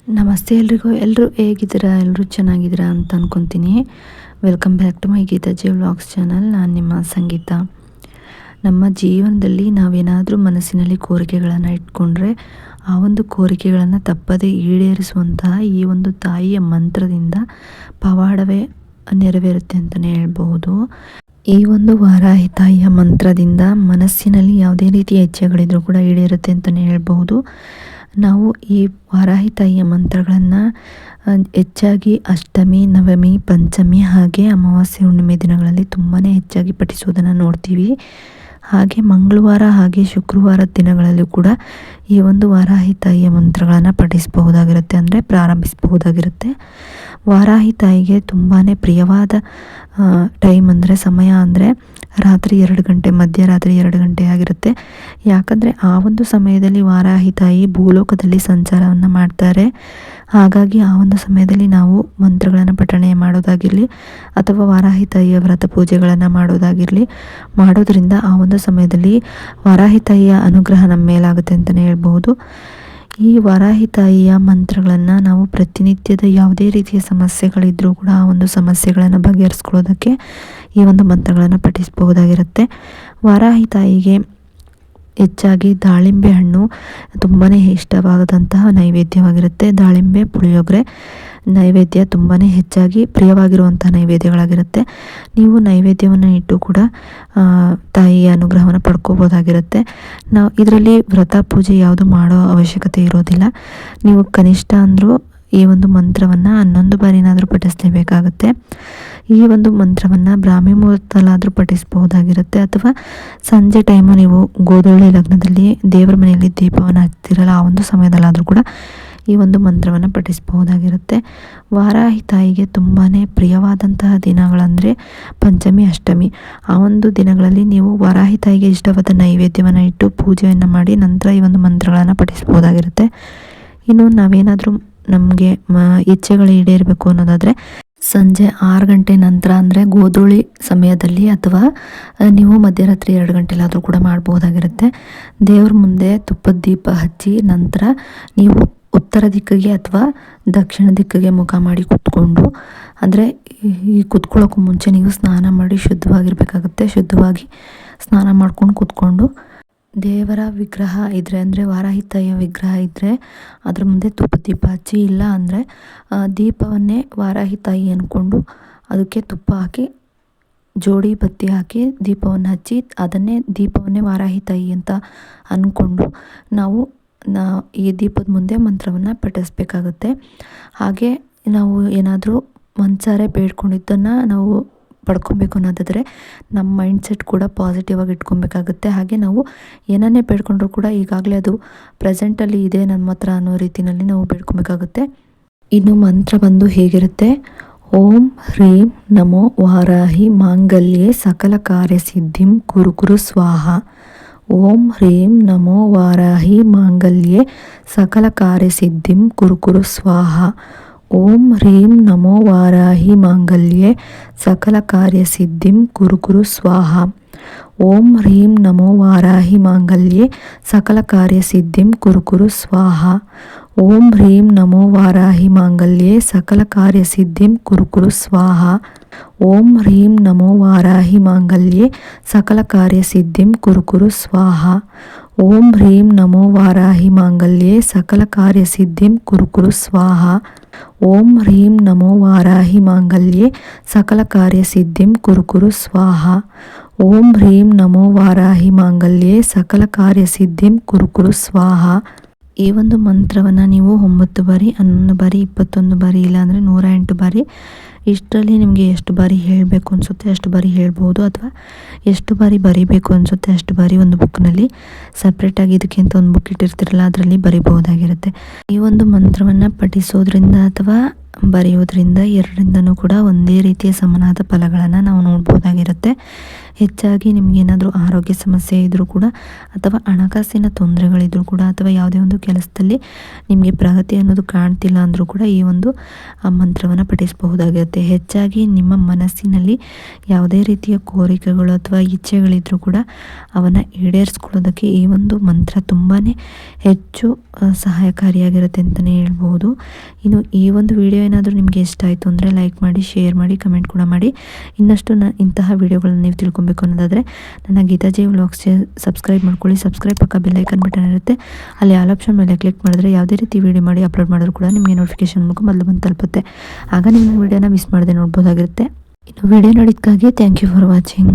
ನಮಸ್ತೆ ಎಲ್ರಿಗೂ. ಎಲ್ಲರೂ ಹೇಗಿದ್ದೀರಾ? ಎಲ್ಲರೂ ಚೆನ್ನಾಗಿದ್ದೀರಾ ಅಂತ ಅಂದ್ಕೊತೀನಿ. Welcome back to my Geetaji vlogs channel. ನಾನು ನಿಮ್ಮ ಸಂಗೀತ. ನಮ್ಮ ಜೀವನದಲ್ಲಿ ನಾವೇನಾದರೂ ಮನಸ್ಸಿನಲ್ಲಿ ಕೋರಿಕೆಗಳನ್ನು ಇಟ್ಕೊಂಡ್ರೆ ಆ ಒಂದು ಕೋರಿಕೆಗಳನ್ನು ತಪ್ಪದೇ ಈಡೇರಿಸುವಂತಹ ಈ ಒಂದು ತಾಯಿಯ ಮಂತ್ರದಿಂದ ಪವಾಡವೇ ನೆರವೇರುತ್ತೆ ಅಂತಲೇ ಹೇಳ್ಬಹುದು. ಈ ಒಂದು ವಾರಾಹಿ ತಾಯಿಯ ಮಂತ್ರದಿಂದ ಮನಸ್ಸಿನಲ್ಲಿ ಯಾವುದೇ ರೀತಿಯ ಇಚ್ಛೆಗಳಿದ್ರೂ ಕೂಡ ಈಡೇರುತ್ತೆ ಅಂತಲೇ ಹೇಳ್ಬಹುದು. ನಾವು ಈ ವಾರಾಹಿ ತಾಯಿಯ ಮಂತ್ರಗಳನ್ನು ಹೆಚ್ಚಾಗಿ ಅಷ್ಟಮಿ, ನವಮಿ, ಪಂಚಮಿ ಹಾಗೆ ಅಮಾವಾಸ್ಯೆ, ಹುಣ್ಣಿಮೆ ದಿನಗಳಲ್ಲಿ ತುಂಬಾ ಹೆಚ್ಚಾಗಿ ಪಠಿಸುವುದನ್ನು ನೋಡ್ತೀವಿ. ಹಾಗೆ ಮಂಗಳವಾರ ಹಾಗೆ ಶುಕ್ರವಾರದ ದಿನಗಳಲ್ಲೂ ಕೂಡ ಈ ಒಂದು ವಾರಾಹಿ ತಾಯಿಯ ಮಂತ್ರಗಳನ್ನು ಪಠಿಸಬಹುದಾಗಿರುತ್ತೆ, ಅಂದರೆ ಪ್ರಾರಂಭಿಸಬಹುದಾಗಿರುತ್ತೆ. ವಾರಾಹಿ ತಾಯಿಗೆ ತುಂಬಾ ಪ್ರಿಯವಾದ ಟೈಮ್ ಅಂದರೆ ಸಮಯ ಅಂದರೆ ರಾತ್ರಿ 2 ಗಂಟೆ, ಮಧ್ಯರಾತ್ರಿ 2 ಗಂಟೆ ಆಗಿರುತ್ತೆ. ಯಾಕಂದರೆ ಆ ಒಂದು ಸಮಯದಲ್ಲಿ ವಾರಾಹಿ ತಾಯಿ ಭೂಲೋಕದಲ್ಲಿ ಸಂಚಾರವನ್ನು ಮಾಡ್ತಾರೆ. ಹಾಗಾಗಿ ಆ ಒಂದು ಸಮಯದಲ್ಲಿ ನಾವು ಮಂತ್ರಗಳನ್ನು ಪಠಣೆ ಮಾಡೋದಾಗಿರಲಿ ಅಥವಾ ವಾರಾಹಿ ತಾಯಿಯ ವ್ರತ ಪೂಜೆಗಳನ್ನು ಮಾಡೋದ್ರಿಂದ ಆ ಒಂದು ಸಮಯದಲ್ಲಿ ವಾರಾಹಿ ತಾಯಿಯ ಅನುಗ್ರಹ ನಮ್ಮ ಮೇಲಾಗುತ್ತೆ ಅಂತಲೇ ಹೇಳ್ಬೋದು. ಈ ವಾರಾಹಿ ತಾಯಿಯ ಮಂತ್ರಗಳನ್ನು ನಾವು ಪ್ರತಿನಿತ್ಯದ ಯಾವುದೇ ರೀತಿಯ ಸಮಸ್ಯೆಗಳಿದ್ರೂ ಕೂಡ ಆ ಒಂದು ಸಮಸ್ಯೆಗಳನ್ನು ಬಗೆಹರಿಸ್ಕೊಳ್ಳೋದಕ್ಕೆ ಈ ಒಂದು ಮಂತ್ರಗಳನ್ನು ಪಠಿಸಬಹುದಾಗಿರುತ್ತೆ. ವಾರಾಹಿ ತಾಯಿಗೆ ಹೆಚ್ಚಾಗಿ ದಾಳಿಂಬೆ ಹಣ್ಣು ತುಂಬಾ ಇಷ್ಟವಾದಂತಹ ನೈವೇದ್ಯವಾಗಿರುತ್ತೆ. ದಾಳಿಂಬೆ, ಪುಳಿಯೋಗರೆ ನೈವೇದ್ಯ ತುಂಬಾ ಹೆಚ್ಚಾಗಿ ಪ್ರಿಯವಾಗಿರುವಂಥ ನೈವೇದ್ಯಗಳಾಗಿರುತ್ತೆ. ನೀವು ನೈವೇದ್ಯವನ್ನು ಇಟ್ಟು ಕೂಡ ತಾಯಿಯ ಅನುಗ್ರಹವನ್ನು ಪಡ್ಕೋಬೋದಾಗಿರುತ್ತೆ. ನಾವು ಇದರಲ್ಲಿ ವ್ರತ ಪೂಜೆ ಯಾವುದು ಮಾಡೋ ಅವಶ್ಯಕತೆ ಇರೋದಿಲ್ಲ. ನೀವು ಕನಿಷ್ಠ ಅಂದರೂ ಈ ಒಂದು ಮಂತ್ರವನ್ನು 11 ಬಾರಿನಾದರೂ ಪಠಿಸಲೇಬೇಕಾಗುತ್ತೆ. ಈ ಒಂದು ಮಂತ್ರವನ್ನು ಬ್ರಾಹ್ಮಿ ಮುಹೂರ್ತದಲ್ಲಾದರೂ ಪಠಿಸಬಹುದಾಗಿರುತ್ತೆ, ಅಥವಾ ಸಂಜೆ ಟೈಮು ನೀವು ಗೋಧೂಳಿ ಲಗ್ನದಲ್ಲಿ ದೇವರ ಮನೆಯಲ್ಲಿ ದೀಪವನ್ನು ಹಚ್ತಿರಲ್ಲ ಆ ಒಂದು ಸಮಯದಲ್ಲಾದರೂ ಕೂಡ ಈ ಒಂದು ಮಂತ್ರವನ್ನು ಪಠಿಸಬಹುದಾಗಿರುತ್ತೆ. ವಾರಾಹಿ ತಾಯಿಗೆ ತುಂಬಾ ಪ್ರಿಯವಾದಂತಹ ದಿನಗಳಂದರೆ ಪಂಚಮಿ, ಅಷ್ಟಮಿ. ಆ ಒಂದು ದಿನಗಳಲ್ಲಿ ನೀವು ವಾರಾಹಿ ತಾಯಿಗೆ ಇಷ್ಟವಾದ ನೈವೇದ್ಯವನ್ನು ಇಟ್ಟು ಪೂಜೆಯನ್ನು ಮಾಡಿ ನಂತರ ಈ ಒಂದು ಮಂತ್ರಗಳನ್ನು ಪಠಿಸಬಹುದಾಗಿರುತ್ತೆ. ಇನ್ನು ನಾವೇನಾದರೂ ನಮಗೆ ಇಚ್ಛೆಗಳು ಈಡೇರಬೇಕು ಅನ್ನೋದಾದರೆ ಸಂಜೆ 6 ಗಂಟೆ ನಂತರ, ಅಂದರೆ ಗೋಧೂಳಿ ಸಮಯದಲ್ಲಿ, ಅಥವಾ ನೀವು ಮಧ್ಯರಾತ್ರಿ 2 ಗಂಟೆಲಾದರೂ ಕೂಡ ಮಾಡ್ಬೋದಾಗಿರುತ್ತೆ. ದೇವ್ರ ಮುಂದೆ ತುಪ್ಪದ ದೀಪ ಹಚ್ಚಿ ನಂತರ ನೀವು ಉತ್ತರ ದಿಕ್ಕಿಗೆ ಅಥವಾ ದಕ್ಷಿಣ ದಿಕ್ಕಿಗೆ ಮುಖ ಮಾಡಿ ಕೂತ್ಕೊಂಡು, ಅಂದರೆ ಈ ಕೂತ್ಕೊಳ್ಳೋಕ್ಕೂ ಮುಂಚೆ ನೀವು ಸ್ನಾನ ಮಾಡಿ ಶುದ್ಧವಾಗಿರಬೇಕಾಗುತ್ತೆ. ಶುದ್ಧವಾಗಿ ಸ್ನಾನ ಮಾಡ್ಕೊಂಡು ಕೂತ್ಕೊಂಡು ದೇವರ ವಿಗ್ರಹ ಇದ್ದರೆ, ಅಂದರೆ ವಾರಾಹಿ ತಾಯಿಯ ವಿಗ್ರಹ ಇದ್ದರೆ ಅದ್ರ ಮುಂದೆ ತುಪ್ಪದ ದೀಪ ಹಚ್ಚಿ, ಇಲ್ಲ ಅಂದರೆ ದೀಪವನ್ನೇ ವಾರಾಹಿ ತಾಯಿ ಅಂದ್ಕೊಂಡು ಅದಕ್ಕೆ ತುಪ್ಪ ಹಾಕಿ ಜೋಡಿ ಬತ್ತಿ ಹಾಕಿ ದೀಪವನ್ನು ಹಚ್ಚಿ ಅದನ್ನೇ ದೀಪವನ್ನೇ ವಾರಾಹಿ ತಾಯಿ ಅಂತ ಅಂದ್ಕೊಂಡು ನಾವು ಈ ದೀಪದ ಮುಂದೆ ಮಂತ್ರವನ್ನು ಪಠಿಸಬೇಕಾಗುತ್ತೆ. ಹಾಗೆ ನಾವು ಏನಾದರೂ ಮನಸಾರೆ ಬೇಡ್ಕೊಂಡಿದ್ದನ್ನು ನಾವು ಪಡ್ಕೊಬೇಕು ಅನ್ನೋದಾದರೆ ನಮ್ಮ ಮೈಂಡ್ಸೆಟ್ ಕೂಡ ಪಾಸಿಟಿವ್ ಆಗಿ ಇಟ್ಕೊಬೇಕಾಗುತ್ತೆ. ಹಾಗೆ ನಾವು ಏನನ್ನೇ ಬೇಡ್ಕೊಂಡ್ರೂ ಕೂಡ ಈಗಾಗಲೇ ಅದು ಪ್ರೆಸೆಂಟಲ್ಲಿ ಇದೆ ನಮ್ಮ ಹತ್ರ ಅನ್ನೋ ರೀತಿಯಲ್ಲಿ ನಾವು ಬೇಡ್ಕೊಬೇಕಾಗುತ್ತೆ. ಇನ್ನು ಮಂತ್ರ ಬಂದು ಹೇಗಿರುತ್ತೆ: ಓಂ ಹ್ರೀಂ ನಮೋ ವಾರಾಹಿ ಮಾಂಗಲ್ಯೆ ಸಕಲ ಕಾರ್ಯಸಿದ್ಧಿಂ ಕುರು ಕುರು ಸ್ವಾಹ. ಓಂ ಹ್ರೀಂ ನಮೋ ವಾರಾಹಿ ಮಾಂಗಲ್ಯೆ ಸಕಲ ಕಾರ್ಯಸಿದ್ಧಿಂ ಕುರು ಕುರು ಸ್ವಾಹ. ಓಂ ಹ್ರೀಂ ನಮೋ ವಾರಾಹಿ ಮಾಂಗಲ್ಯೆ ಸಕಲ ಕಾರ್ಯಸಿದ್ಧಿಂ ಕುರು ಕುರು ಸ್ವಾಹ. ಓಂ ಹ್ರೀಂ ನಮೋ ವಾರಾಹಿ ಮಾಂಗಲ್ಯೆ ಸಕಲ ಕಾರ್ಯಸಿದ್ಧಿಂ ಕುರು ಕುರು ಸ್ವಾಹ. ಓಂ ಹ್ರೀಂ ನಮೋ ವಾರಾಹಿ ಮಾಂಗಲ್ಯೆ ಸಕಲ ಕಾರ್ಯಸಿದ್ಧಿಂ ಕುರು ಕುರು ಸ್ವಾಹ. ಓಂ ಹ್ರೀಂ ನಮೋ ವಾರಾಹಿ ಮಾಂಗಲ್ಯೆ ಸಕಲ ಕಾರ್ಯಸಿದ್ಧಿಂ ಕುರು ಕುರು ಸ್ವಾಹ. ಓಂ ಹ್ರೀಂ ನಮೋ ವಾರಾಹಿ ಮಾಂಗಲ್ಯೆ ಸಕಲ ಕಾರ್ಯಸಿದ್ಧಿಂ ಕುರು ಕುರು ಸ್ವಾಹ. ಓಂ ಹ್ರೀಂ ನಮೋ ವಾರಾಹಿ ಮಾಂಗಲ್ಯೆ ಸಕಲ ಕಾರ್ಯಸಿದ್ಧಿಂ ಕುರು ಕುರು ಸ್ವಾಹ. ಓಂ ಹ್ರೀಂ ನಮೋ ವಾರಾಹಿ ಮಾಂಗಲ್ಯೆ ಸಕಲ ಕಾರ್ಯಸಿದ್ಧಿಂ ಕುರು ಕುರು ಸ್ವಾಹ. ಈ ಒಂದು ಮಂತ್ರವನ್ನು ನೀವು 9 ಬಾರಿ, 11 ಬಾರಿ, 21 ಬಾರಿ, ಇಲ್ಲಾಂದರೆ 108 ಬಾರಿ, ಇಷ್ಟರಲ್ಲಿ ನಿಮಗೆ ಎಷ್ಟು ಬಾರಿ ಹೇಳಬೇಕು ಅನಿಸುತ್ತೆ ಅಷ್ಟು ಬಾರಿ ಹೇಳ್ಬೋದು, ಅಥವಾ ಎಷ್ಟು ಬಾರಿ ಬರಿಬೇಕು ಅನಿಸುತ್ತೆ ಅಷ್ಟು ಬಾರಿ ಒಂದು ಬುಕ್ನಲ್ಲಿ ಸಪ್ರೇಟಾಗಿ ಇದಕ್ಕಿಂತ ಒಂದು ಬುಕ್ ಇಟ್ಟಿರ್ತಿರಲ್ಲ ಅದರಲ್ಲಿ ಬರಿಬಹುದಾಗಿರುತ್ತೆ. ಈ ಒಂದು ಮಂತ್ರವನ್ನು ಪಠಿಸೋದ್ರಿಂದ ಅಥವಾ ಬರೆಯೋದ್ರಿಂದ ಎರಡರಿಂದನೂ ಕೂಡ ಒಂದೇ ರೀತಿಯ ಸಮನಾದ ಫಲಗಳನ್ನು ನಾವು ನೋಡ್ಬೋದಾಗಿರುತ್ತೆ. ಹೆಚ್ಚಾಗಿ ನಿಮಗೇನಾದರೂ ಆರೋಗ್ಯ ಸಮಸ್ಯೆ ಇದ್ದರೂ ಕೂಡ ಅಥವಾ ಹಣಕಾಸಿನ ತೊಂದರೆಗಳಿದ್ರೂ ಕೂಡ ಅಥವಾ ಯಾವುದೇ ಒಂದು ಕೆಲಸದಲ್ಲಿ ನಿಮಗೆ ಪ್ರಗತಿ ಅನ್ನೋದು ಕಾಣ್ತಿಲ್ಲ ಅಂದರೂ ಕೂಡ ಈ ಒಂದು ಮಂತ್ರವನ್ನು ಪಠಿಸಬಹುದಾಗಿರುತ್ತೆ. ಹೆಚ್ಚಾಗಿ ನಿಮ್ಮ ಮನಸ್ಸಿನಲ್ಲಿ ಯಾವುದೇ ರೀತಿಯ ಕೋರಿಕೆಗಳು ಅಥವಾ ಇಚ್ಛೆಗಳಿದ್ರೂ ಕೂಡ ಅವನ್ನು ಈಡೇರಿಸ್ಕೊಳ್ಳೋದಕ್ಕೆ ಈ ಒಂದು ಮಂತ್ರ ತುಂಬಾ ಹೆಚ್ಚು ಸಹಾಯಕಾರಿಯಾಗಿರುತ್ತೆ ಅಂತಲೇ ಹೇಳ್ಬೋದು. ಇನ್ನು ಈ ಒಂದು ವಿಡಿಯೋ ಏನಾದರೂ ನಿಮಗೆ ಇಷ್ಟ ಆಯಿತು ಅಂದರೆ ಲೈಕ್ ಮಾಡಿ, ಶೇರ್ ಮಾಡಿ, ಕಮೆಂಟ್ ಕೂಡ ಮಾಡಿ. ಇನ್ನಷ್ಟು ಇಂತಹ ವಿಡಿಯೋಗಳನ್ನ ನೀವು ತಿಳ್ಕೊಬೇಕು ಅನ್ನೋದಾದರೆ ನನ್ನ ಗೀತಾಜಿ ವ್ಲಾಗ್ಸ್ ಸಬ್ಸ್ಕ್ರೈಬ್ ಮಾಡ್ಕೊಳ್ಳಿ. ಸಬ್ಸ್ಕ್ರೈಬ್ ಪಕ್ಕ ಬೆಲ್ ಐಕನ್ ಬಟನ್ ಇರುತ್ತೆ, ಅಲ್ಲಿ ಆಲ್ ಆಪ್ಷನ್ ಮೇಲೆ ಕ್ಲಿಕ್ ಮಾಡಿದ್ರೆ ಯಾವುದೇ ರೀತಿ ವಿಡಿಯೋ ಮಾಡಿ ಅಪ್ಲೋಡ್ ಮಾಡಿದ್ರು ಕೂಡ ನಿಮಗೆ ನೋಟಿಫಿಕೇಶನ್ ಮೂಲಕ ಮೊದಲು ಬಂದು ತಲುಪುತ್ತೆ. ಆಗ ನಿಮ್ಮ ವಿಡಿಯೋನ ಮಿಸ್ ಮಾಡದೆ ನೋಡ್ಬೋದಾಗಿರುತ್ತೆ. ಇನ್ನು ವಿಡಿಯೋ ನೋಡಿದ್ದಕ್ಕಾಗಿ ಥ್ಯಾಂಕ್ ಯು ಫಾರ್ ವಾಚಿಂಗ್.